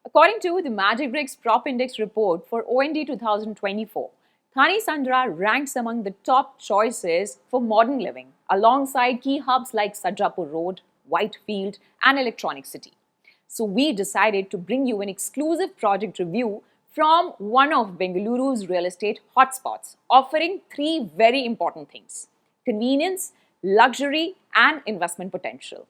According to the Magic Bricks Prop Index report for OND 2024, Thane Sandra ranks among the top choices for modern living, alongside key hubs like Sarjapur Road, Whitefield, and Electronic City. So we decided to bring you an exclusive project review from one of Bengaluru's real estate hotspots, offering three very important things: convenience, luxury, and investment potential.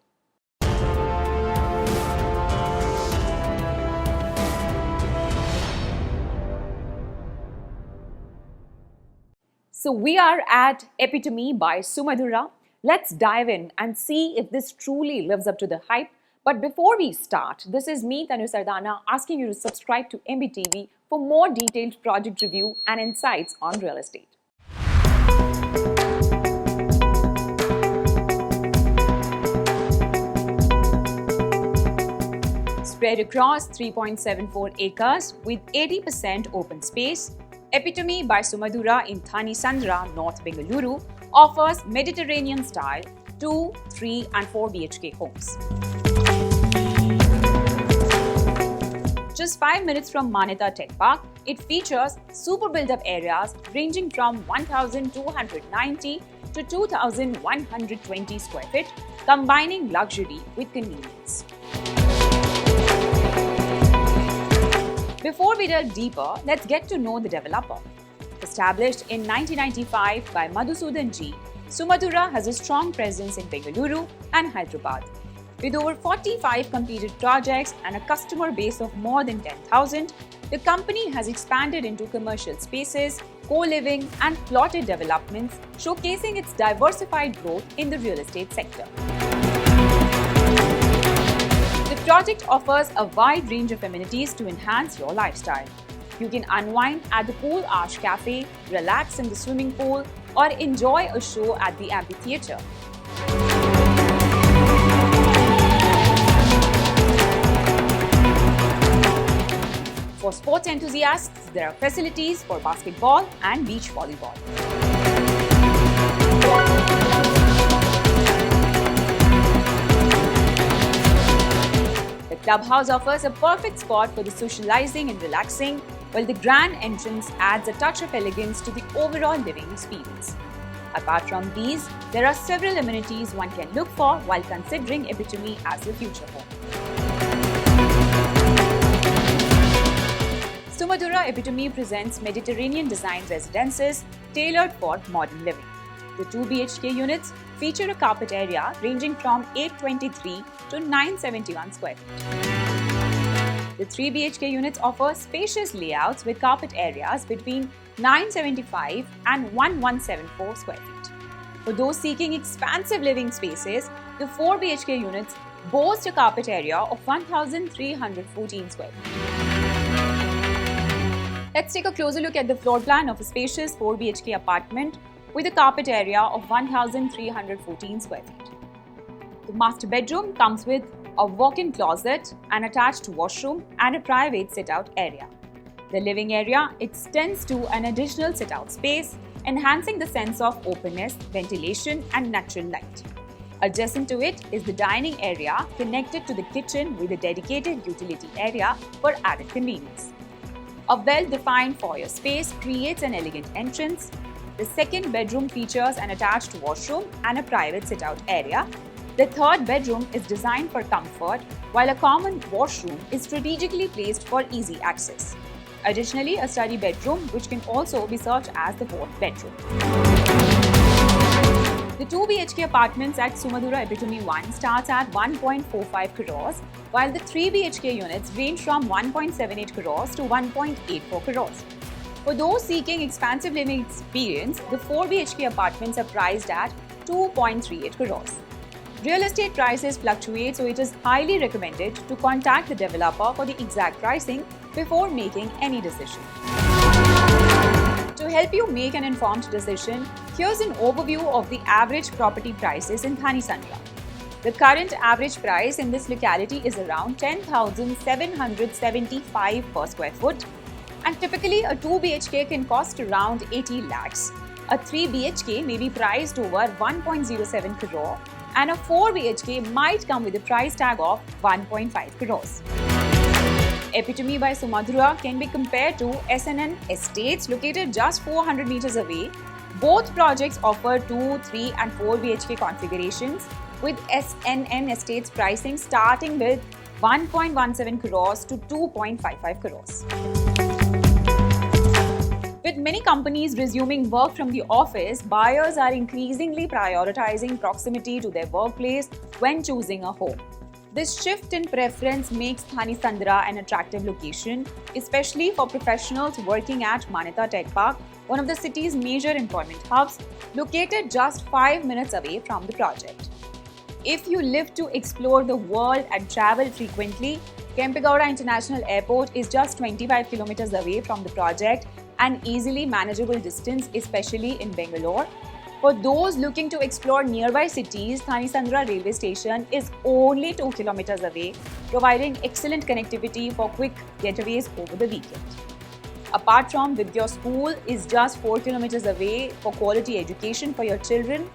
So we are at Epitome by Sumadhura. Let's dive in and see if this truly lives up to the hype. But before we start, this is me, Tanu Sardana, asking you to subscribe to MBTV for more detailed project review and insights on real estate. Spread across 3.74 acres with 80% open space, Epitome by Sumadhura in Thane Sandra, North Bengaluru, offers Mediterranean-style 2, 3 and 4 BHK homes. Just 5 minutes from Manyata Tech Park, it features super built-up areas ranging from 1,290 to 2,120 square feet, combining luxury with convenience. Before we delve deeper, let's get to know the developer. Established in 1995 by Madhusudan G, Sumadhura has a strong presence in Bengaluru and Hyderabad. With over 45 completed projects and a customer base of more than 10,000, the company has expanded into commercial spaces, co-living and plotted developments, showcasing its diversified growth in the real estate sector. The project offers a wide range of amenities to enhance your lifestyle. You can unwind at the Pool Arch Cafe, relax in the swimming pool, or enjoy a show at the amphitheatre. For sports enthusiasts, there are facilities for basketball and beach volleyball. The clubhouse offers a perfect spot for the socializing and relaxing, while the grand entrance adds a touch of elegance to the overall living experience. Apart from these, there are several amenities one can look for while considering Epitome as your future home. Sumadhura Epitome presents Mediterranean designed residences tailored for modern living. The 2 BHK units feature a carpet area ranging from 823 to 971 square feet. The 3 BHK units offer spacious layouts with carpet areas between 975 and 1174 square feet. For those seeking expansive living spaces, the 4 BHK units boast a carpet area of 1314 square feet. Let's take a closer look at the floor plan of a spacious 4 BHK apartment with a carpet area of 1314 square feet. The master bedroom comes with a walk-in closet, an attached washroom and a private sit-out area. The living area extends to an additional sit-out space, enhancing the sense of openness, ventilation and natural light. Adjacent to it is the dining area connected to the kitchen with a dedicated utility area for added convenience. A well-defined foyer space creates an elegant entrance. The second bedroom features an attached washroom and a private sit-out area. The third bedroom is designed for comfort, while a common washroom is strategically placed for easy access. Additionally, a study bedroom, which can also be served as the fourth bedroom. The 2 BHK apartments at Sumadhura Epitome 1 starts at 1.45 crores, while the 3 BHK units range from 1.78 crores to 1.84 crores. For those seeking expansive living experience, the 4 BHK apartments are priced at 2.38 crores. Real estate prices fluctuate, so it is highly recommended to contact the developer for the exact pricing before making any decision. To help you make an informed decision, here's an overview of the average property prices in Thane Sandra. The current average price in this locality is around 10,775 per square foot, and typically a 2 BHK can cost around 80 lakhs. A 3 BHK may be priced over 1.07 crore, and a 4 BHK might come with a price tag of 1.5 crores. Epitome by Sumadhura can be compared to SNN Estates located just 400 meters away. Both projects offer 2, 3 and 4 BHK configurations, with SNN Estates pricing starting with 1.17 crores to 2.55 crores. With many companies resuming work from the office, buyers are increasingly prioritizing proximity to their workplace when choosing a home. This shift in preference makes Thani Sandra an attractive location, especially for professionals working at Manyata Tech Park, one of the city's major employment hubs, located just 5 minutes away from the project. If you live to explore the world and travel frequently, Kempegowda International Airport is just 25 kilometers away from the project, an easily manageable distance, especially in Bangalore. For those looking to explore nearby cities, Thani Sandra railway station is only 2 kilometers away, providing excellent connectivity for quick getaways over the weekend. Apart from Vidya School is just 4 kilometers away for quality education for your children.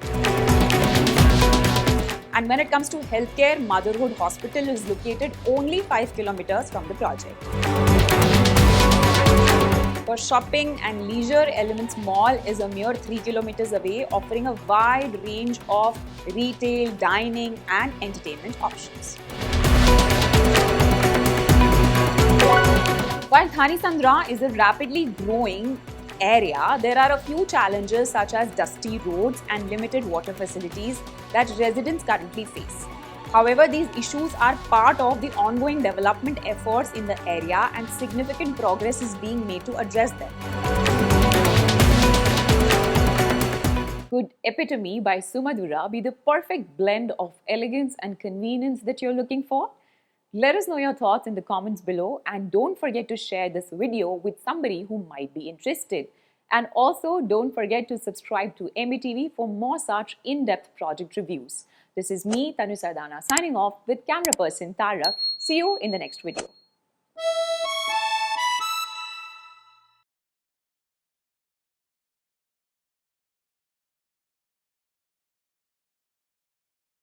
And when it comes to healthcare, Motherhood Hospital is located only 5 kilometers from the project. For shopping and leisure, Elements Mall is a mere 3 kilometers away, offering a wide range of retail, dining and entertainment options. While Thani Sandra is a rapidly growing area, there are a few challenges such as dusty roads and limited water facilities that residents currently face. However, these issues are part of the ongoing development efforts in the area and significant progress is being made to address them. Could Epitome by Sumadhura be the perfect blend of elegance and convenience that you're looking for? Let us know your thoughts in the comments below, and don't forget to share this video with somebody who might be interested. And also don't forget to subscribe to MBTV for more such in-depth project reviews. This is me, Tanu Sardana, signing off with camera person Tarak. See you in the next video.